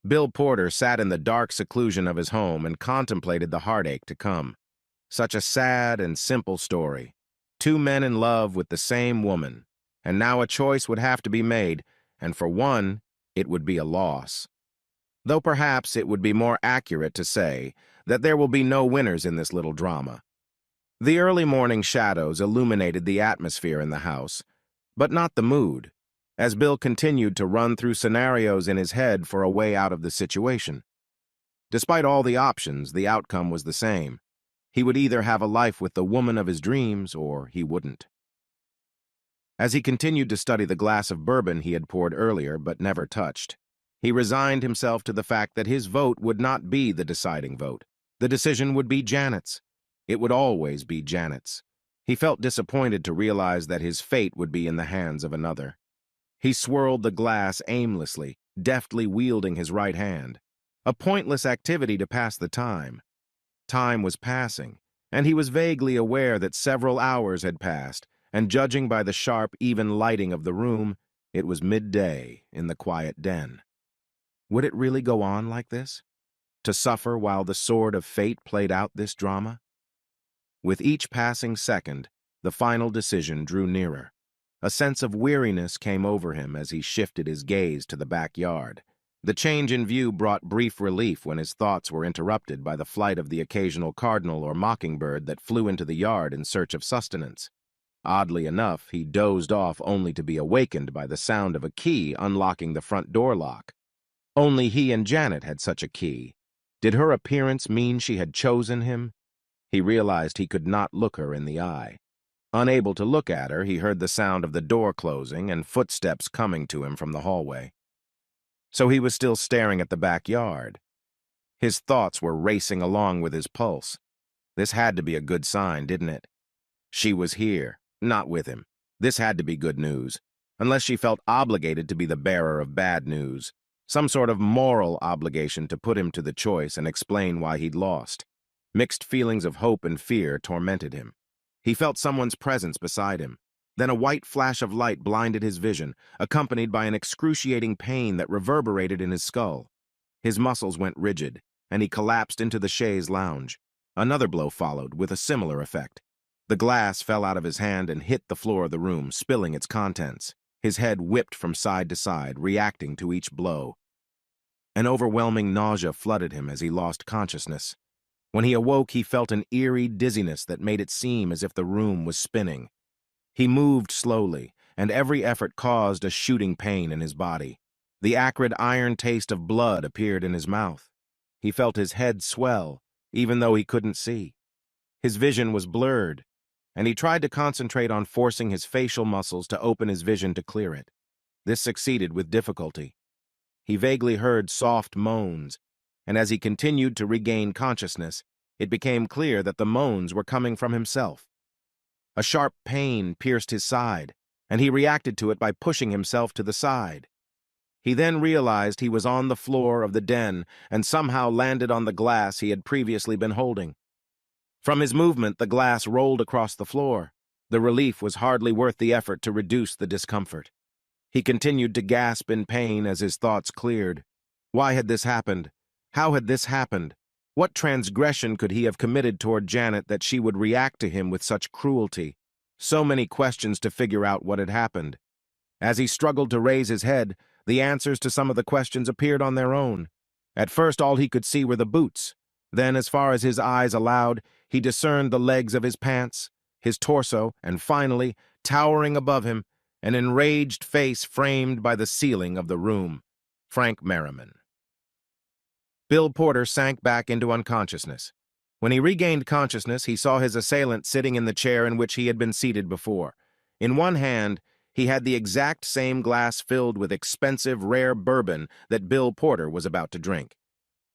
Bill Porter sat in the dark seclusion of his home and contemplated the heartache to come. Such a sad and simple story. Two men in love with the same woman, and now a choice would have to be made, and for one, it would be a loss. Though perhaps it would be more accurate to say that there will be no winners in this little drama. The early morning shadows illuminated the atmosphere in the house, but not the mood, as Bill continued to run through scenarios in his head for a way out of the situation. Despite all the options, the outcome was the same. He would either have a life with the woman of his dreams, or he wouldn't. As he continued to study the glass of bourbon he had poured earlier but never touched, he resigned himself to the fact that his vote would not be the deciding vote. The decision would be Janet's. It would always be Janet's. He felt disappointed to realize that his fate would be in the hands of another. He swirled the glass aimlessly, deftly wielding his right hand. A pointless activity to pass the time. Time was passing, and he was vaguely aware that several hours had passed, and judging by the sharp, even lighting of the room, it was midday in the quiet den. Would it really go on like this? To suffer while the sword of fate played out this drama? With each passing second, the final decision drew nearer. A sense of weariness came over him as he shifted his gaze to the backyard. The change in view brought brief relief when his thoughts were interrupted by the flight of the occasional cardinal or mockingbird that flew into the yard in search of sustenance. Oddly enough, he dozed off only to be awakened by the sound of a key unlocking the front door lock. Only he and Janet had such a key. Did her appearance mean she had chosen him? He realized he could not look her in the eye. Unable to look at her, he heard the sound of the door closing and footsteps coming to him from the hallway. So he was still staring at the backyard. His thoughts were racing along with his pulse. This had to be a good sign, didn't it? She was here, not with him. This had to be good news, unless she felt obligated to be the bearer of bad news, some sort of moral obligation to put him to the choice and explain why he'd lost. Mixed feelings of hope and fear tormented him. He felt someone's presence beside him. Then a white flash of light blinded his vision, accompanied by an excruciating pain that reverberated in his skull. His muscles went rigid, and he collapsed into the chaise lounge. Another blow followed, with a similar effect. The glass fell out of his hand and hit the floor of the room, spilling its contents. His head whipped from side to side, reacting to each blow. An overwhelming nausea flooded him as he lost consciousness. When he awoke, he felt an eerie dizziness that made it seem as if the room was spinning. He moved slowly, and every effort caused a shooting pain in his body. The acrid iron taste of blood appeared in his mouth. He felt his head swell, even though he couldn't see. His vision was blurred, and he tried to concentrate on forcing his facial muscles to open his vision to clear it. This succeeded with difficulty. He vaguely heard soft moans, and as he continued to regain consciousness, it became clear that the moans were coming from himself. A sharp pain pierced his side, and he reacted to it by pushing himself to the side. He then realized he was on the floor of the den and somehow landed on the glass he had previously been holding. From his movement, the glass rolled across the floor. The relief was hardly worth the effort to reduce the discomfort. He continued to gasp in pain as his thoughts cleared. Why had this happened? How had this happened? What transgression could he have committed toward Janet that she would react to him with such cruelty? So many questions to figure out what had happened. As he struggled to raise his head, the answers to some of the questions appeared on their own. At first, all he could see were the boots. Then, as far as his eyes allowed, he discerned the legs of his pants, his torso, and finally, towering above him, an enraged face framed by the ceiling of the room. Frank Merriman. Bill Porter sank back into unconsciousness. When he regained consciousness, he saw his assailant sitting in the chair in which he had been seated before. In one hand, he had the exact same glass filled with expensive, rare bourbon that Bill Porter was about to drink.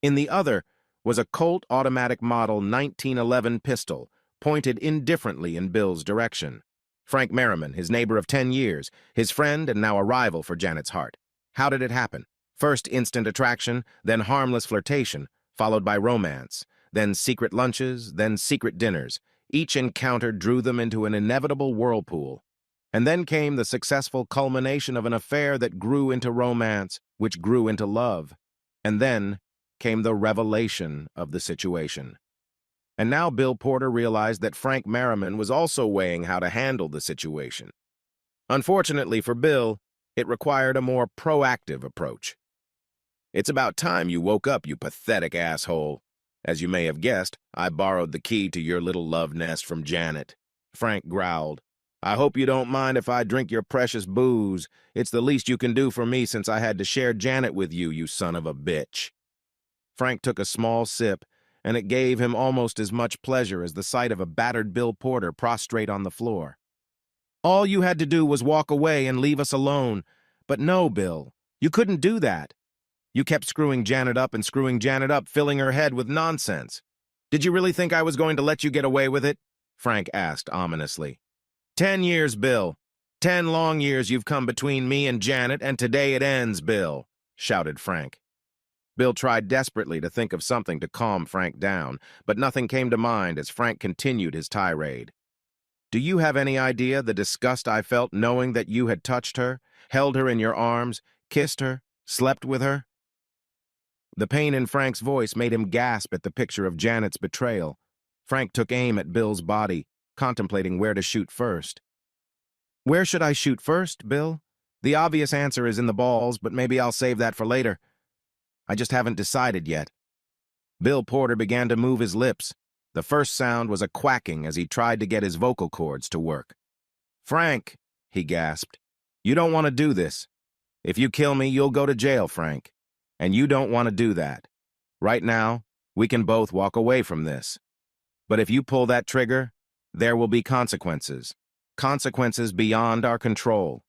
In the other was a Colt automatic model 1911 pistol, pointed indifferently in Bill's direction. Frank Merriman, his neighbor of 10 years, his friend and now a rival for Janet's heart. How did it happen? First instant attraction, then harmless flirtation, followed by romance, then secret lunches, then secret dinners. Each encounter drew them into an inevitable whirlpool. And then came the successful culmination of an affair that grew into romance, which grew into love. And then came the revelation of the situation. And now Bill Porter realized that Frank Merriman was also weighing how to handle the situation. Unfortunately for Bill, it required a more proactive approach. "It's about time you woke up, you pathetic asshole. As you may have guessed, I borrowed the key to your little love nest from Janet," Frank growled. "I hope you don't mind if I drink your precious booze. It's the least you can do for me since I had to share Janet with you, you son of a bitch." Frank took a small sip, and it gave him almost as much pleasure as the sight of a battered Bill Porter prostrate on the floor. "All you had to do was walk away and leave us alone. But no, Bill, you couldn't do that. You kept screwing Janet up and screwing Janet up, filling her head with nonsense. Did you really think I was going to let you get away with it?" Frank asked ominously. 10 years, Bill. 10 long years you've come between me and Janet, and today it ends, Bill," shouted Frank. Bill tried desperately to think of something to calm Frank down, but nothing came to mind as Frank continued his tirade. "Do you have any idea the disgust I felt knowing that you had touched her, held her in your arms, kissed her, slept with her?" The pain in Frank's voice made him gasp at the picture of Janet's betrayal. Frank took aim at Bill's body, contemplating where to shoot first. "Where should I shoot first, Bill? The obvious answer is in the balls, but maybe I'll save that for later. I just haven't decided yet." Bill Porter began to move his lips. The first sound was a quacking as he tried to get his vocal cords to work. "Frank," he gasped, "you don't want to do this. If you kill me, you'll go to jail, Frank. And you don't want to do that. Right now, we can both walk away from this. But if you pull that trigger, there will be consequences. Consequences beyond our control."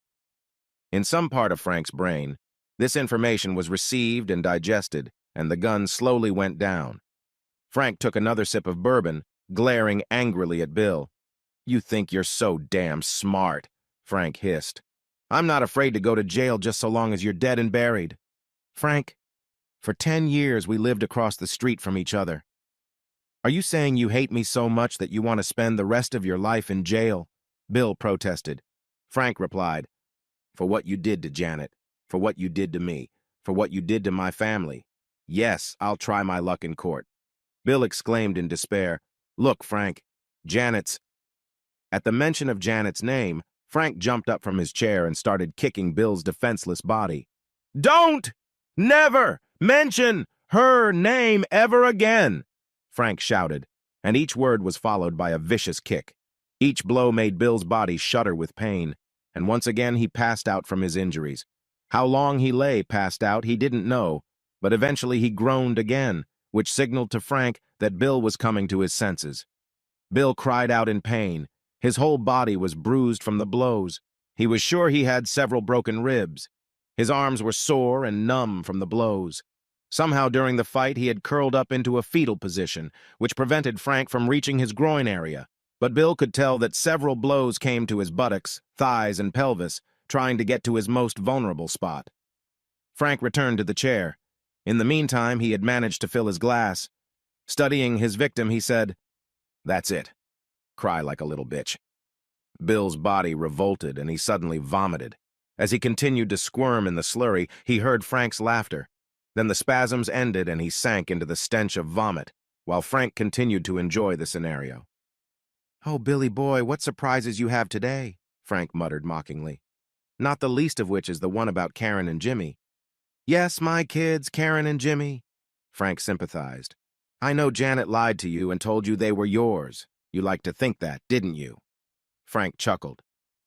In some part of Frank's brain, this information was received and digested, and the gun slowly went down. Frank took another sip of bourbon, glaring angrily at Bill. "You think you're so damn smart," Frank hissed. "I'm not afraid to go to jail just so long as you're dead and buried. Frank, for 10 years we lived across the street from each other. Are you saying you hate me so much that you want to spend the rest of your life in jail?" Bill protested. Frank replied, "For what you did to Janet, for what you did to me, for what you did to my family. Yes, I'll try my luck in court." Bill exclaimed in despair, "Look, Frank, Janet's—" At the mention of Janet's name, Frank jumped up from his chair and started kicking Bill's defenseless body. "Don't! Never mention her name ever again!" Frank shouted, and each word was followed by a vicious kick. Each blow made Bill's body shudder with pain, and once again he passed out from his injuries. How long he lay passed out, he didn't know, but eventually he groaned again, which signaled to Frank that Bill was coming to his senses. Bill cried out in pain. His whole body was bruised from the blows. He was sure he had several broken ribs. His arms were sore and numb from the blows. Somehow during the fight he had curled up into a fetal position, which prevented Frank from reaching his groin area. But Bill could tell that several blows came to his buttocks, thighs, and pelvis, trying to get to his most vulnerable spot. Frank returned to the chair. In the meantime, he had managed to fill his glass. Studying his victim, he said, "That's it. Cry like a little bitch." Bill's body revolted, and he suddenly vomited. As he continued to squirm in the slurry, he heard Frank's laughter. Then the spasms ended, and he sank into the stench of vomit, while Frank continued to enjoy the scenario. "Oh, Billy boy, what surprises you have today," Frank muttered mockingly. "Not the least of which is the one about Karen and Jimmy." "Yes, my kids, Karen and Jimmy," Frank sympathized. "I know Janet lied to you and told you they were yours. You liked to think that, didn't you?" Frank chuckled.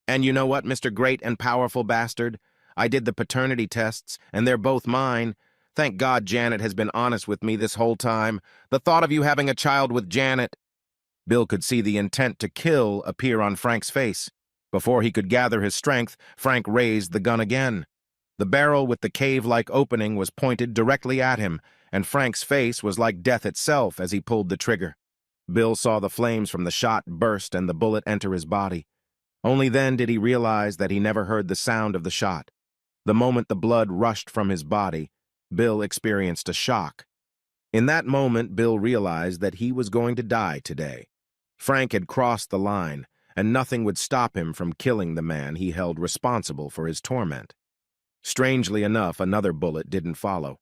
"And you know what, Mr. Great and Powerful Bastard? I did the paternity tests, and they're both mine. Thank God Janet has been honest with me this whole time. The thought of you having a child with Janet—" Bill could see the intent to kill appear on Frank's face. Before he could gather his strength, Frank raised the gun again. The barrel with the cave-like opening was pointed directly at him, and Frank's face was like death itself as he pulled the trigger. Bill saw the flames from the shot burst and the bullet enter his body. Only then did he realize that he never heard the sound of the shot. The moment the blood rushed from his body, Bill experienced a shock. In that moment, Bill realized that he was going to die today. Frank had crossed the line, and nothing would stop him from killing the man he held responsible for his torment. Strangely enough, another bullet didn't follow.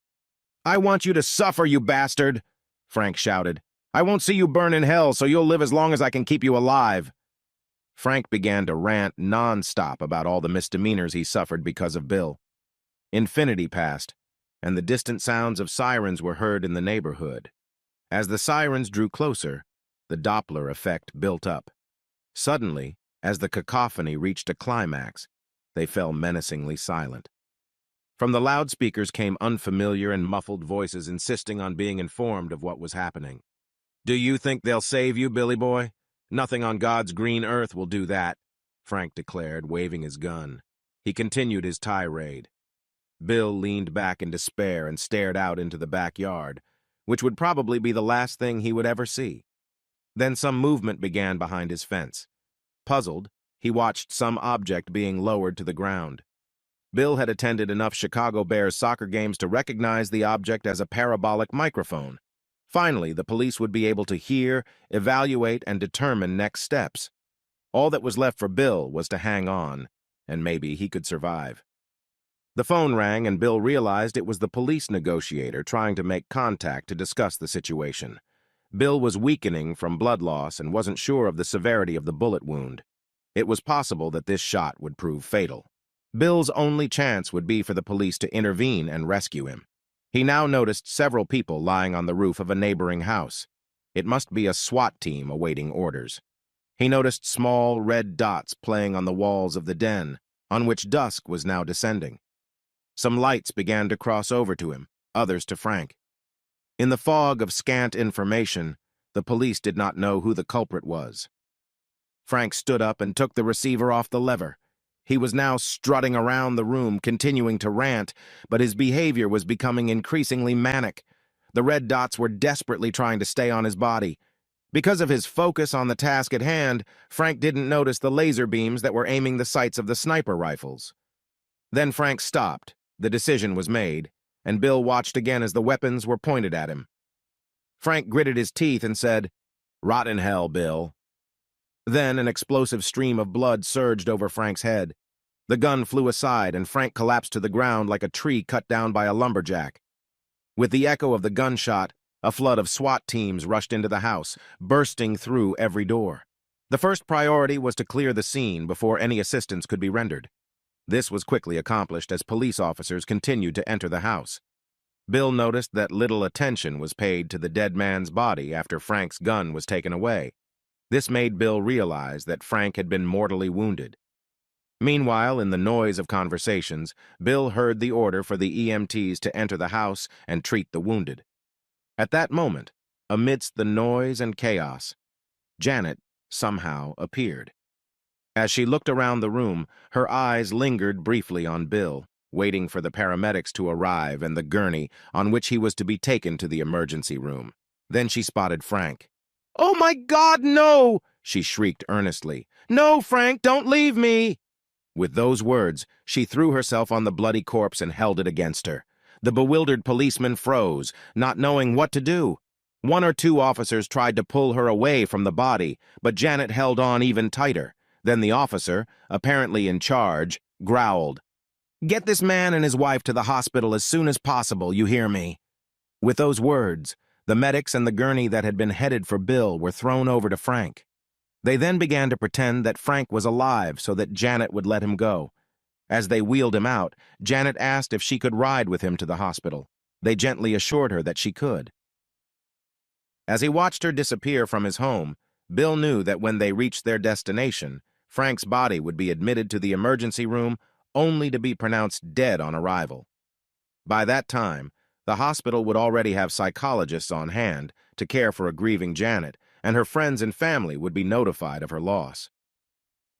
"I want you to suffer, you bastard!" Frank shouted. "I won't see you burn in hell, so you'll live as long as I can keep you alive." Frank began to rant non-stop about all the misdemeanors he suffered because of Bill. Infinity passed, and the distant sounds of sirens were heard in the neighborhood. As the sirens drew closer, the Doppler effect built up. Suddenly, as the cacophony reached a climax, they fell menacingly silent. From the loudspeakers came unfamiliar and muffled voices insisting on being informed of what was happening. "Do you think they'll save you, Billy boy? Nothing on God's green earth will do that," Frank declared, waving his gun. He continued his tirade. Bill leaned back in despair and stared out into the backyard, which would probably be the last thing he would ever see. Then some movement began behind his fence. Puzzled, he watched some object being lowered to the ground. Bill had attended enough Chicago Bears soccer games to recognize the object as a parabolic microphone. Finally, the police would be able to hear, evaluate, and determine next steps. All that was left for Bill was to hang on, and maybe he could survive. The phone rang, and Bill realized it was the police negotiator trying to make contact to discuss the situation. Bill was weakening from blood loss and wasn't sure of the severity of the bullet wound. It was possible that this shot would prove fatal. Bill's only chance would be for the police to intervene and rescue him. He now noticed several people lying on the roof of a neighboring house. It must be a SWAT team awaiting orders. He noticed small red dots playing on the walls of the den, on which dusk was now descending. Some lights began to cross over to him, others to Frank. In the fog of scant information, the police did not know who the culprit was. Frank stood up and took the receiver off the lever. He was now strutting around the room, continuing to rant, but his behavior was becoming increasingly manic. The red dots were desperately trying to stay on his body. Because of his focus on the task at hand, Frank didn't notice the laser beams that were aiming the sights of the sniper rifles. Then Frank stopped. The decision was made, and Bill watched again as the weapons were pointed at him. Frank gritted his teeth and said, "Rot in hell, Bill." Then an explosive stream of blood surged over Frank's head. The gun flew aside, and Frank collapsed to the ground like a tree cut down by a lumberjack. With the echo of the gunshot, a flood of SWAT teams rushed into the house, bursting through every door. The first priority was to clear the scene before any assistance could be rendered. This was quickly accomplished as police officers continued to enter the house. Bill noticed that little attention was paid to the dead man's body after Frank's gun was taken away. This made Bill realize that Frank had been mortally wounded. Meanwhile, in the noise of conversations, Bill heard the order for the EMTs to enter the house and treat the wounded. At that moment, amidst the noise and chaos, Janet somehow appeared. As she looked around the room, her eyes lingered briefly on Bill, waiting for the paramedics to arrive and the gurney on which he was to be taken to the emergency room. Then she spotted Frank. "Oh my God, no!" she shrieked earnestly. "No, Frank, don't leave me!" With those words, she threw herself on the bloody corpse and held it against her. The bewildered policeman froze, not knowing what to do. One or two officers tried to pull her away from the body, but Janet held on even tighter. Then the officer, apparently in charge, growled, "Get this man and his wife to the hospital as soon as possible, you hear me?" With those words, the medics and the gurney that had been headed for Bill were thrown over to Frank. They then began to pretend that Frank was alive so that Janet would let him go. As they wheeled him out, Janet asked if she could ride with him to the hospital. They gently assured her that she could. As he watched her disappear from his home, Bill knew that when they reached their destination, Frank's body would be admitted to the emergency room only to be pronounced dead on arrival. By that time, the hospital would already have psychologists on hand to care for a grieving Janet, and her friends and family would be notified of her loss.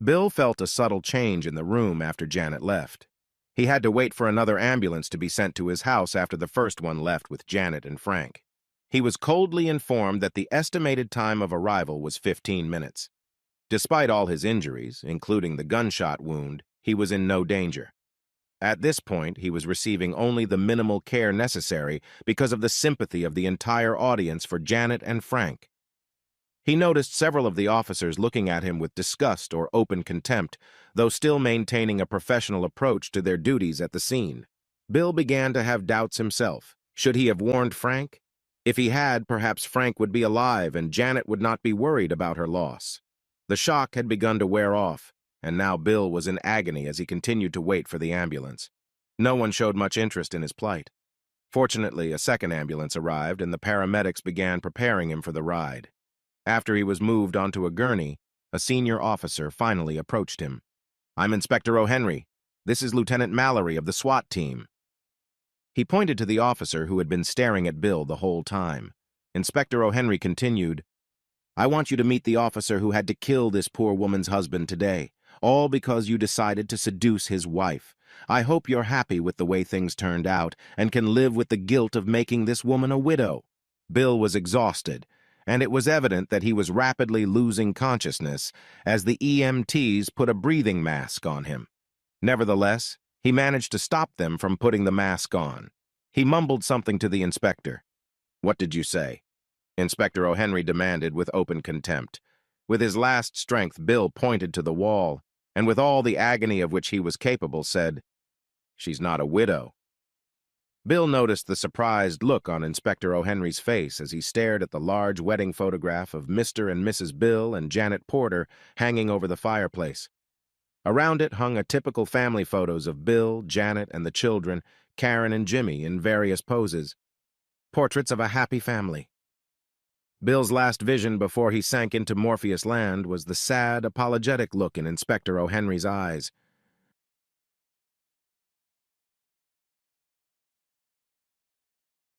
Bill felt a subtle change in the room after Janet left. He had to wait for another ambulance to be sent to his house after the first one left with Janet and Frank. He was coldly informed that the estimated time of arrival was 15 minutes. Despite all his injuries, including the gunshot wound, he was in no danger. At this point, he was receiving only the minimal care necessary because of the sympathy of the entire audience for Janet and Frank. He noticed several of the officers looking at him with disgust or open contempt, though still maintaining a professional approach to their duties at the scene. Bill began to have doubts himself. Should he have warned Frank? If he had, perhaps Frank would be alive and Janet would not be worried about her loss. The shock had begun to wear off, and now Bill was in agony as he continued to wait for the ambulance. No one showed much interest in his plight. Fortunately, a second ambulance arrived and the paramedics began preparing him for the ride. After he was moved onto a gurney, a senior officer finally approached him. "I'm Inspector O'Henry. This is Lieutenant Mallory of the SWAT team." He pointed to the officer who had been staring at Bill the whole time. Inspector O'Henry continued, "I want you to meet the officer who had to kill this poor woman's husband today, all because you decided to seduce his wife. I hope you're happy with the way things turned out and can live with the guilt of making this woman a widow." Bill was exhausted, and it was evident that he was rapidly losing consciousness as the EMTs put a breathing mask on him. Nevertheless, he managed to stop them from putting the mask on. He mumbled something to the inspector. "What did you say?" Inspector O'Henry demanded with open contempt. With his last strength, Bill pointed to the wall, and with all the agony of which he was capable, said, "She's not a widow." Bill noticed the surprised look on Inspector O'Henry's face as he stared at the large wedding photograph of Mr. and Mrs. Bill and Janet Porter hanging over the fireplace. Around it hung a typical family photos of Bill, Janet, and the children, Karen and Jimmy, in various poses. Portraits of a happy family. Bill's last vision before he sank into Morpheus land was the sad, apologetic look in Inspector O'Henry's eyes.